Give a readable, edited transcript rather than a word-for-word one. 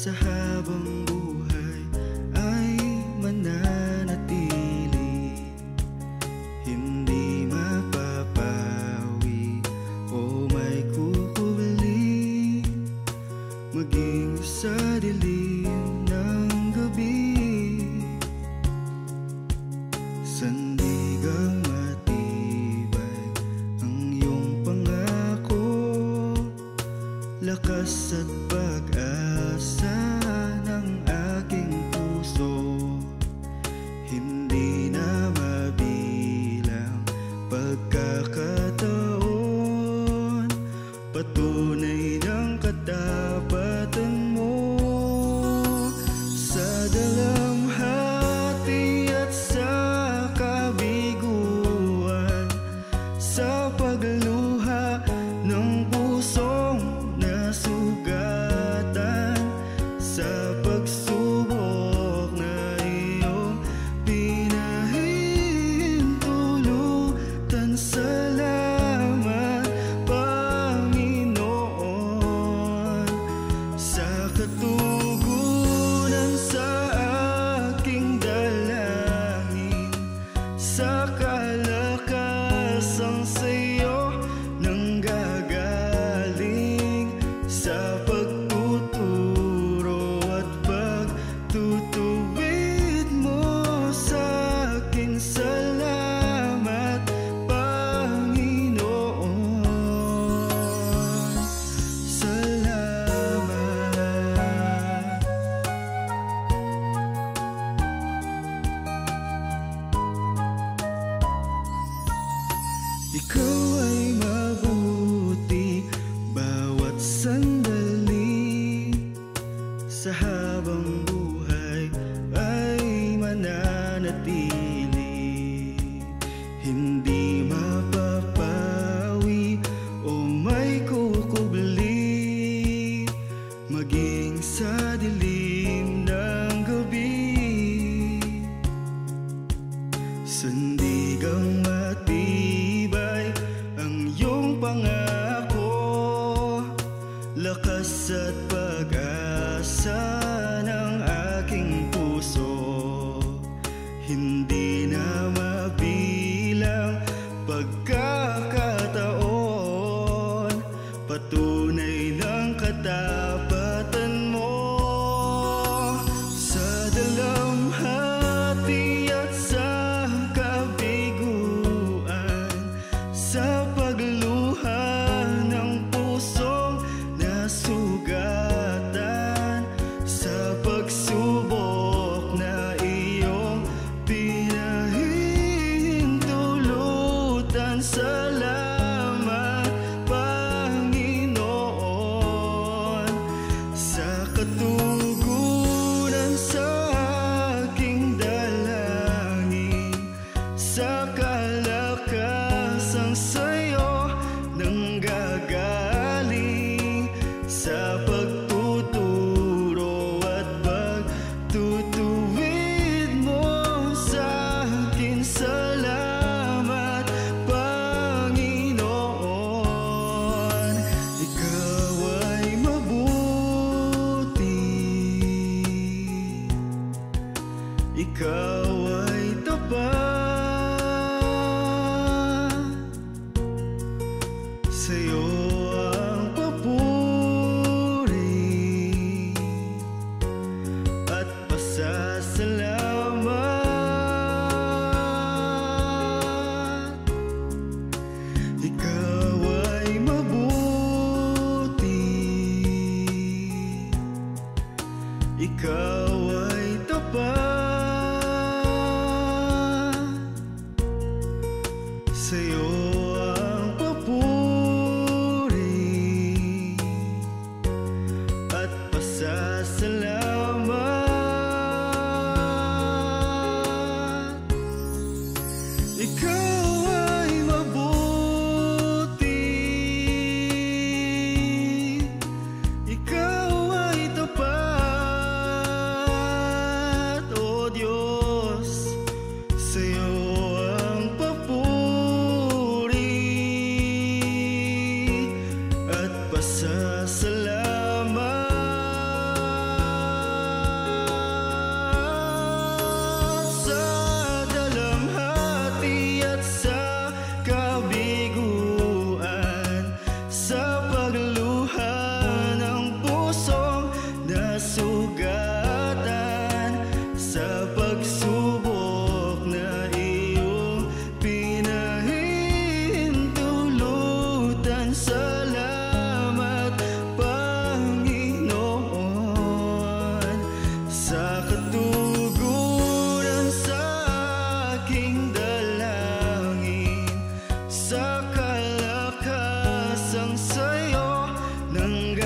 sa habang buhay ay mananatili, hindi mapapawi o may kukubli, maging sa dilim ng gabi. Sandigang matibay ang iyong pangako, lakas at pag-asa ng aking puso, hindi na mabilang pagkakataon, patunay ng katapatan mo. Sa dalamhati at sa kabiguan, sa pagluha ng pusong nasugatan, sa pagsubok na iyong pinahintulutan, salamat Panginoon. Sa katugunan sa aking dalangin, sa kalakasang sa'yo nang gagaling, sa pagtuturo at pagtutuwid mo sa akin, salamat Panginoon. Salamat. Ikaw ay mabuti bawat sandali, sa habang buhay ay mananatili, hindi mapapawi o may kukubli, maging sa dilim ng gabi. Sandigang matibay ang iyong pangako, lakas at pag-asa ng aking puso, hindi na mabilang pagkakataon, patunay ng katapatan mo. Sa dalamhati at sa kabiguan, sa pagluha ng pusong nasugatan, sa pagsubok na iyong pinahintulutan, salamat Panginoon. Sa katugunan sa aking dalangin, sa kalakasang sa'yo nang gagaling, sa pagtuturo at pagtutuwid mo sa akin, salamat Panginoon. Ikaw ay mabuti, ikaw ay tapat, sa'yo ang papuri at pasasalamat. Ikaw ay mabuti, ikaw ay tapat, sa'yo ang papuri at pasasalamat. Ikaw ay mabuti, ikaw ay tapat, hanggang sa'yo nang